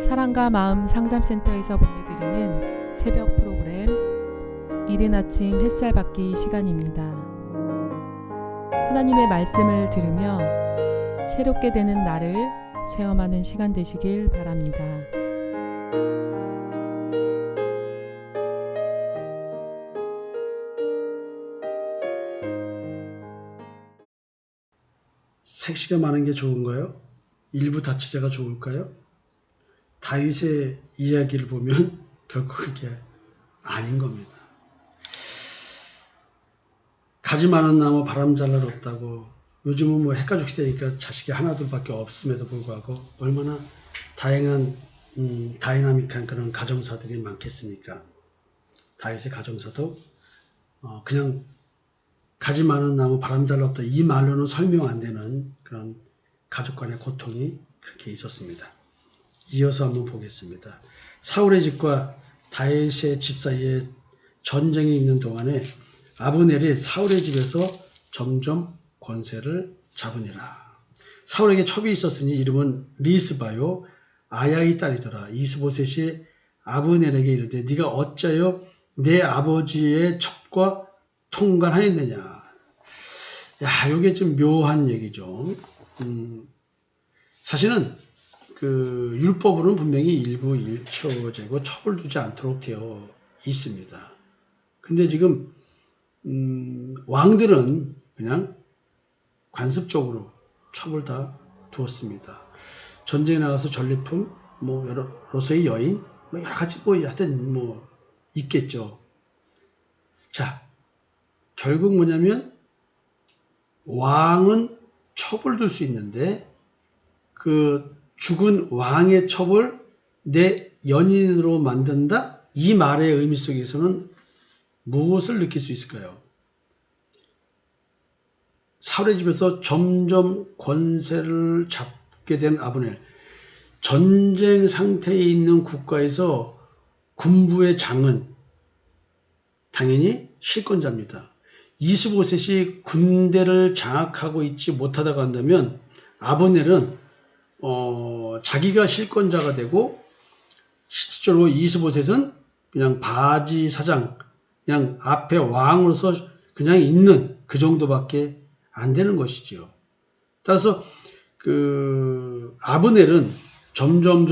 사랑과 마음 상담센터에서 보내드리는 새벽 프로그램 이른 아침 햇살 받기 시간입니다. 하나님의 말씀을 들으며 새롭게 되는 나를 체험하는 시간 되시길 바랍니다. 색시가 많은 게 좋은가요? 일부 다처제가 좋을까요? 다윗의 이야기를 보면 결코 그게 아닌 겁니다. 가지 많은 나무 바람 잘 날 없다고, 요즘은 뭐 핵가족 시대니까 자식이 하나둘밖에 없음에도 불구하고 얼마나 다양한 다이나믹한 그런 가정사들이 많겠습니까? 다윗의 가정사도 그냥 가지 많은 나무 바람 잘 날 없다, 이 말로는 설명 안 되는 그런 가족 간의 고통이 그렇게 있었습니다. 이어서 한번 보겠습니다. 사울의 집과 다윗의 집 사이에 전쟁이 있는 동안에 아브넬이 사울의 집에서 점점 권세를 잡으니라. 사울에게 첩이 있었으니 이름은 리스바요 아야의 딸이더라. 이스보셋이 아브넬에게 이르되 네가 어찌하여 내 아버지의 첩과 통관하였느냐. 야, 이게 좀 묘한 얘기죠. 사실은 그 율법으로는 분명히 일부 일처제고 첩을 두지 않도록 되어 있습니다. 근데 지금 왕들은 그냥 관습적으로 첩을 다 두었습니다. 전쟁에 나가서 전리품, 뭐 여러로서의 여인, 뭐 여러 가지 하여튼 뭐 있겠죠. 자, 결국 뭐냐면 왕은 첩을 둘 수 있는데 그 죽은 왕의 첩을 내 연인으로 만든다? 이 말의 의미 속에서는 무엇을 느낄 수 있을까요? 사울의 집에서 점점 권세를 잡게 된 아브넬. 전쟁 상태에 있는 국가에서 군부의 장은 당연히 실권자입니다. 이스보셋이 군대를 장악하고 있지 못하다고 한다면 아브넬은 자기가 실권자가 되고 실질적으로 이스보셋은 그냥 바지 사장, 그냥 앞에 왕으로서 그냥 있는 그 정도밖에 안 되는 것이지요. 따라서 그 아브넬은 점점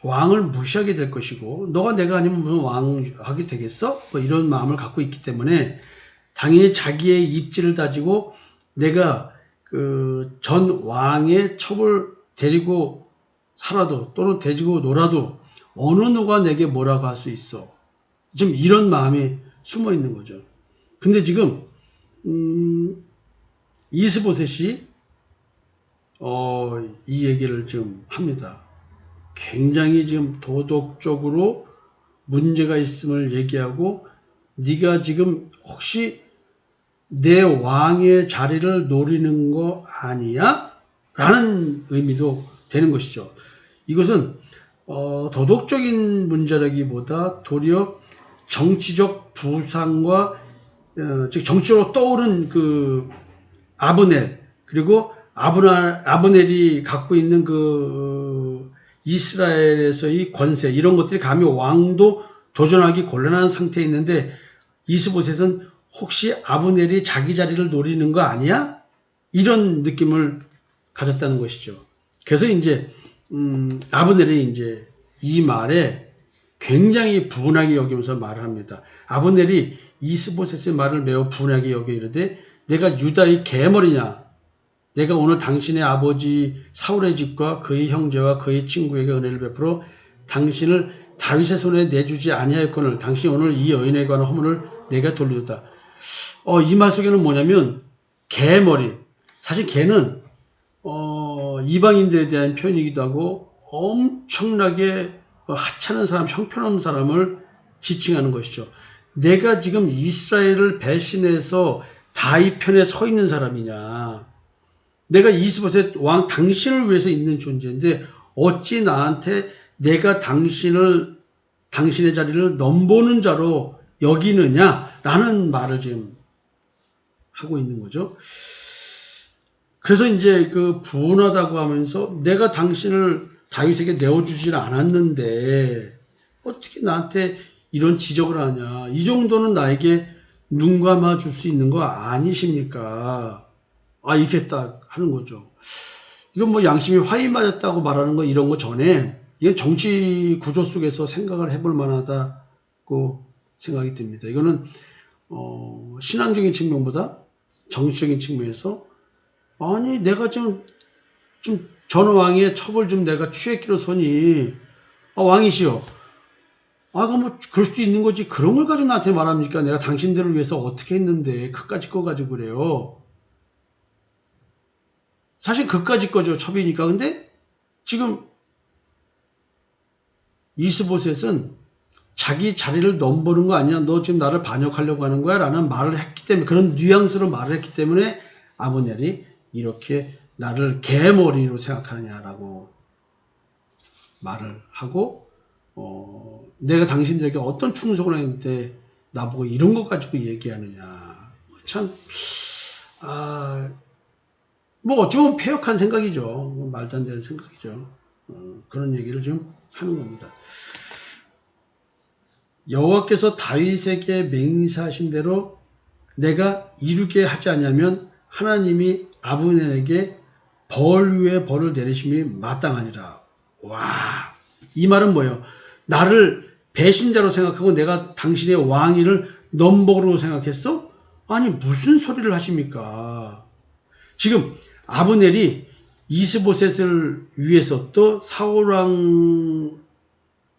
왕을 무시하게 될 것이고, 너가 내가 아니면 무슨 왕하게 되겠어? 뭐 이런 마음을 갖고 있기 때문에 당연히 자기의 입지를 다지고 내가 그 전 왕의 첩을 데리고 살아도 또는 데리고 놀아도 어느 누가 내게 뭐라고 할 수 있어. 지금 이런 마음이 숨어 있는 거죠. 근데 지금 이스보셋이 이 얘기를 지금 합니다. 굉장히 지금 도덕적으로 문제가 있음을 얘기하고, 네가 지금 혹시 내 왕의 자리를 노리는 거 아니야? 라는 의미도 되는 것이죠. 이것은 도덕적인 문제라기보다 도리어 정치적 부상과 즉 정치적으로 떠오른 그 아브넬, 그리고 아브넬이 갖고 있는 그 이스라엘에서의 권세, 이런 것들이 감히 왕도 도전하기 곤란한 상태에 있는데 이스보셋은 혹시 아브넬이 자기 자리를 노리는 거 아니야? 이런 느낌을 가졌다는 것이죠. 그래서 이제 아브넬이 이제 이 말에 굉장히 분하게 여기면서 말을 합니다. 아브넬이 이스보셋의 말을 매우 분하게 여겨 이르되 내가 유다의 개머리냐? 내가 오늘 당신의 아버지 사울의 집과 그의 형제와 그의 친구에게 은혜를 베풀어 당신을 다윗의 손에 내주지 아니하였거늘 당신이 오늘 이 여인에 관한 허물을 내가 돌리었다. 이 말 속에는 뭐냐면 개머리. 사실 개는 이방인들에 대한 표현이기도 하고 엄청나게 하찮은 사람, 형편없는 사람을 지칭하는 것이죠. 내가 지금 이스라엘을 배신해서 다윗 편에 서 있는 사람이냐. 내가 이스보셋 왕 당신을 위해서 있는 존재인데 어찌 나한테 내가 당신의 자리를 넘보는 자로 여기느냐라는 말을 지금 하고 있는 거죠. 그래서 이제 그 분하다고 하면서 내가 당신을 다윗에게 내어주질 않았는데 어떻게 나한테 이런 지적을 하냐. 이 정도는 나에게 눈 감아 줄 수 있는 거 아니십니까? 이렇게 딱 하는 거죠. 이건 뭐 양심이 화이 맞았다고 말하는 거 이런 거 전에 이건 정치 구조 속에서 생각을 해볼 만하다고 생각이 듭니다. 이거는 신앙적인 측면보다 정치적인 측면에서 아니 내가 좀 전 왕의 첩을 좀 내가 취했기로서니 왕이시여 그럼 뭐 그럴 수도 있는 거지 그런 걸 가지고 나한테 말합니까? 내가 당신들을 위해서 어떻게 했는데 그까짓 거 가지고 그래요. 사실 그까짓 거죠. 첩이니까. 근데 지금 이스보셋은 자기 자리를 넘보는 거 아니야? 너 지금 나를 반역하려고 하는 거야? 라는 말을 했기 때문에 그런 뉘앙스로 말을 했기 때문에 아브넬이 이렇게 나를 개머리로 생각하느냐라고 말을 하고 내가 당신들에게 어떤 충성을 했는데 나보고 이런 것 가지고 얘기하느냐. 참 뭐 어쩌면 패역한 생각이죠. 말도 안 되는 생각이죠. 그런 얘기를 좀 하는 겁니다. 여호와께서 다윗에게 맹세하신 대로 내가 이루게 하지 않으면 하나님이 아브넬에게 벌 위에 벌을 내리심이 마땅하니라. 와, 이 말은 뭐예요? 나를 배신자로 생각하고 내가 당신의 왕위를 넘버로 생각했어? 아니 무슨 소리를 하십니까? 지금 아브넬이 이스보셋을 위해서 또 사울왕을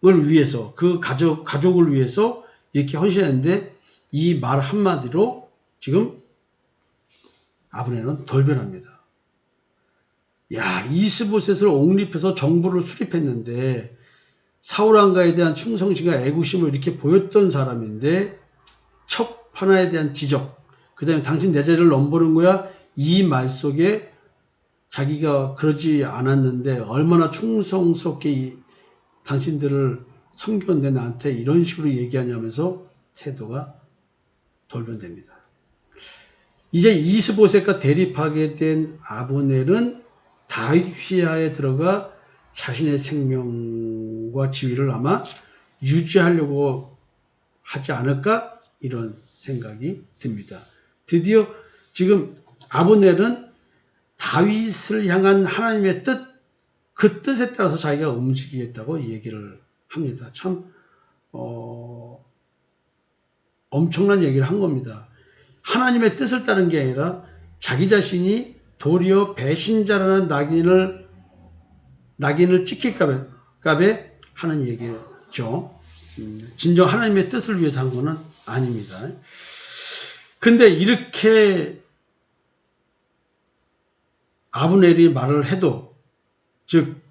위해서 그 가족을 위해서 이렇게 헌신했는데 이 말 한마디로 지금 아브넬은 돌변합니다. 야, 이스보셋을 옹립해서 정보를 수립했는데 사울왕가에 대한 충성심과 애국심을 이렇게 보였던 사람인데 첩 하나에 대한 지적, 그 다음에 당신 내 자리를 넘보는 거야? 이 말 속에 자기가 그러지 않았는데 얼마나 충성스럽게 당신들을 섬겼는데 나한테 이런 식으로 얘기하냐면서 태도가 돌변됩니다. 이제 이스보셋과 대립하게 된 아브넬은 다윗 휘하에 들어가 자신의 생명과 지위를 아마 유지하려고 하지 않을까 이런 생각이 듭니다. 드디어 지금 아브넬은 다윗을 향한 하나님의 뜻, 그 뜻에 따라서 자기가 움직이겠다고 얘기를 합니다. 참 엄청난 얘기를 한 겁니다. 하나님의 뜻을 따른 게 아니라 자기 자신이 도리어 배신자라는 낙인을 찍힐까봐 하는 얘기죠. 진정 하나님의 뜻을 위해서 한 거는 아닙니다. 근데 이렇게 아브넬이 말을 해도, 즉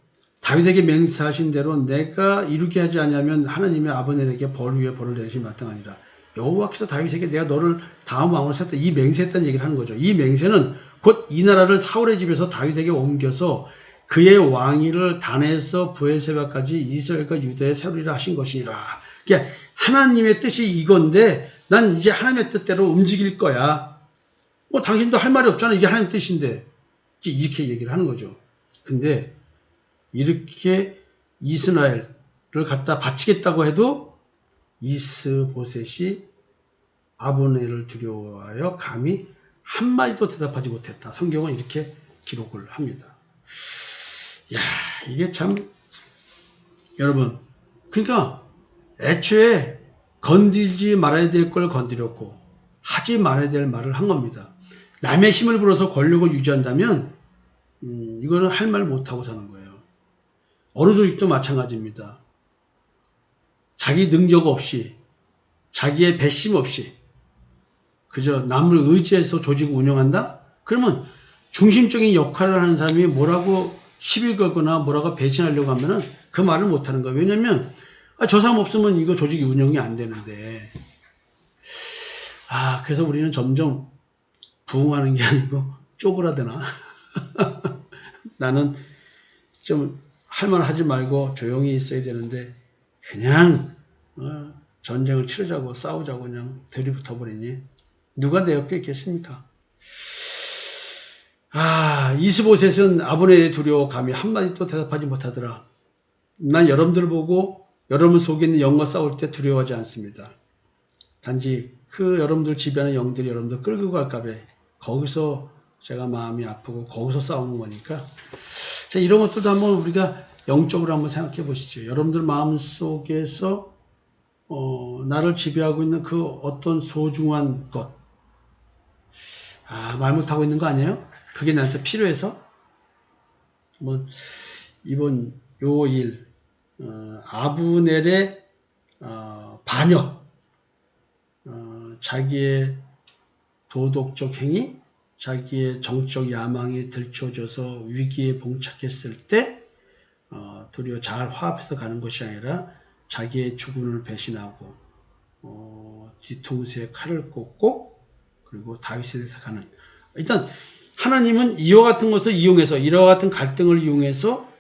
다윗에게 맹세하신 대로 내가 이루게 하지 않으면 하나님이 아브넬에게 벌 위에 벌을 내리심이 마땅하니라. 여호와께서 다윗에게 내가 너를 다음 왕으로 세웠다. 이 맹세했다는 얘기를 하는 거죠. 이 맹세는 곧 이 나라를 사울의 집에서 다윗에게 옮겨서 그의 왕위를 단에서 브엘세바까지 이스라엘과 유다에 세우리라 하신 것이니라. 그러니까 하나님의 뜻이 이건데 난 이제 하나님의 뜻대로 움직일 거야. 뭐 당신도 할 말이 없잖아. 이게 하나님의 뜻인데. 이렇게 얘기를 하는 거죠. 근데 이렇게 이스라엘을 갖다 바치겠다고 해도 이스보셋이 아브넬을 두려워하여 감히 한마디도 대답하지 못했다. 성경은 이렇게 기록을 합니다. 야, 이게 참 여러분, 그러니까 애초에 건들지 말아야 될 걸 건드렸고 하지 말아야 될 말을 한 겁니다. 남의 힘을 빌어서 권력을 유지한다면 이거는 할 말 못하고 사는 거예요. 어느 조직도 마찬가지입니다. 자기 능력 없이, 자기의 배심 없이 그저 남을 의지해서 조직을 운영한다? 그러면 중심적인 역할을 하는 사람이 뭐라고 시비 걸거나 뭐라고 배신하려고 하면은 그 말을 못하는 거예요. 왜냐면 저 사람 없으면 이거 조직이 운영이 안 되는데. 그래서 우리는 점점 부흥하는 게 아니고 쪼그라드나. 나는 좀 할 말 하지 말고 조용히 있어야 되는데 그냥 전쟁을 치르자고 싸우자고 그냥 들이붙어 버리니 누가 내 옆에 있겠습니까? 이스보셋은 아브넬이 두려워 감히 한마디도 대답하지 못하더라. 난 여러분들을 보고 여러분 속에 있는 영과 싸울 때 두려워하지 않습니다. 단지 그 여러분들 지배하는 영들이 여러분들 끌고 갈까 봐 거기서 제가 마음이 아프고 거기서 싸우는 거니까. 자, 이런 것들도 한번 우리가 영적으로 한번 생각해 보시죠. 여러분들 마음 속에서 나를 지배하고 있는 그 어떤 소중한 것, 말 못하고 있는 거 아니에요? 그게 나한테 필요해서? 이번 요일 아브넬의 반역, 자기의 도덕적 행위, 자기의 정적 야망이 들춰져서 위기에 봉착했을 때 도리어 잘 화합해서 가는 것이 아니라 자기의 주군을 배신하고 뒤통수에 칼을 꽂고 그리고 다윗에 대해서 가는, 일단 하나님은 이와 같은 것을 이용해서 이와 같은 갈등을 이용해서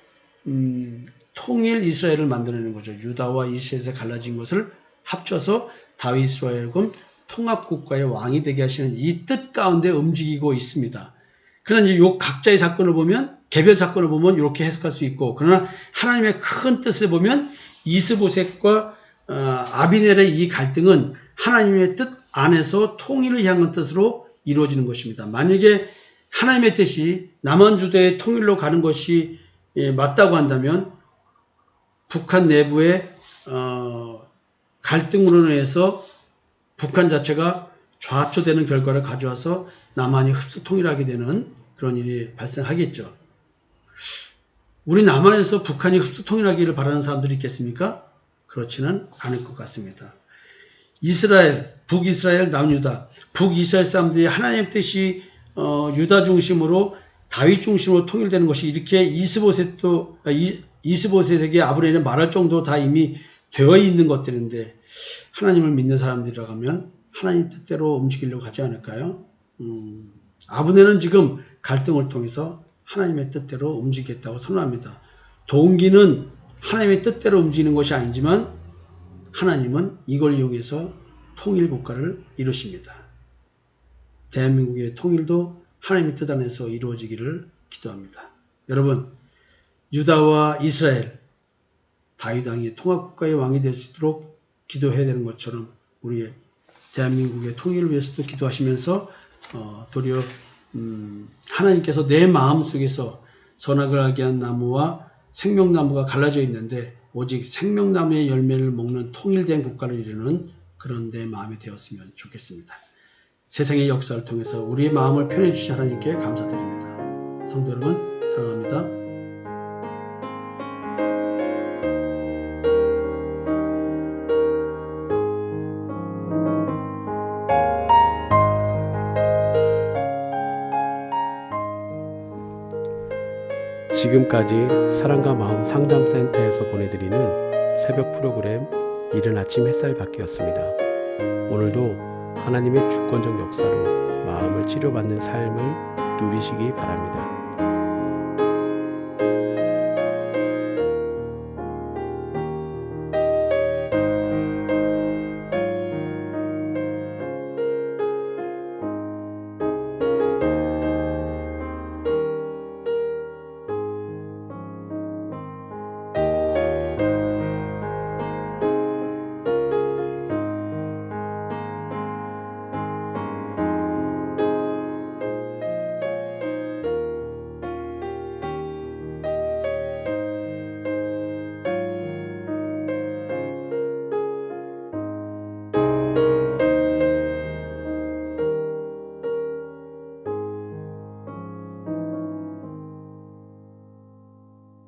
통일 이스라엘을 만들어내는 거죠. 유다와 이스라엘에서 갈라진 것을 합쳐서 다윗으로 하여금 통합국가의 왕이 되게 하시는 이 뜻 가운데 움직이고 있습니다. 그러나 이제 요 각자의 사건을 보면, 개별 사건을 보면 이렇게 해석할 수 있고, 그러나 하나님의 큰 뜻을 보면 이스보셋과 아비넬의 이 갈등은 하나님의 뜻 안에서 통일을 향한 뜻으로 이루어지는 것입니다. 만약에 하나님의 뜻이 남한 주도의 통일로 가는 것이 맞다고 한다면 북한 내부의 갈등으로 인해서 북한 자체가 좌초되는 결과를 가져와서 남한이 흡수 통일하게 되는 그런 일이 발생하겠죠. 우리 남한에서 북한이 흡수 통일하기를 바라는 사람들이 있겠습니까? 그렇지는 않을 것 같습니다. 이스라엘, 북이스라엘, 남유다, 북이스라엘 사람들이 하나님의 뜻이 유다 중심으로 다윗 중심으로 통일되는 것이 이렇게 이스보셋에게 아브넬이 말할 정도 다 이미 되어 있는 것들인데, 하나님을 믿는 사람들이라고 하면 하나님 뜻대로 움직이려고 하지 않을까요? 아브넬은 지금 갈등을 통해서 하나님의 뜻대로 움직이겠다고 선언합니다. 동기는 하나님의 뜻대로 움직이는 것이 아니지만 하나님은 이걸 이용해서 통일 국가를 이루십니다. 대한민국의 통일도 하나님의 뜻 안에서 이루어지기를 기도합니다. 여러분, 유다와 이스라엘, 다윗 왕이 통합국가의 왕이 될 수 있도록 기도해야 되는 것처럼 우리의 대한민국의 통일을 위해서도 기도하시면서 도리어 하나님께서 내 마음속에서 선악을 알게 한 나무와 생명나무가 갈라져 있는데 오직 생명나무의 열매를 먹는 통일된 국가를 이루는 그런 내 마음이 되었으면 좋겠습니다. 세상의 역사를 통해서 우리의 마음을 편해 주신 하나님께 감사드립니다. 성도 여러분, 사랑합니다. 지금까지 사랑과 마음 상담센터에서 보내드리는 새벽 프로그램 이른 아침 햇살 받기였습니다. 오늘도 하나님의 주권적 역사로 마음을 치료받는 삶을 누리시기 바랍니다.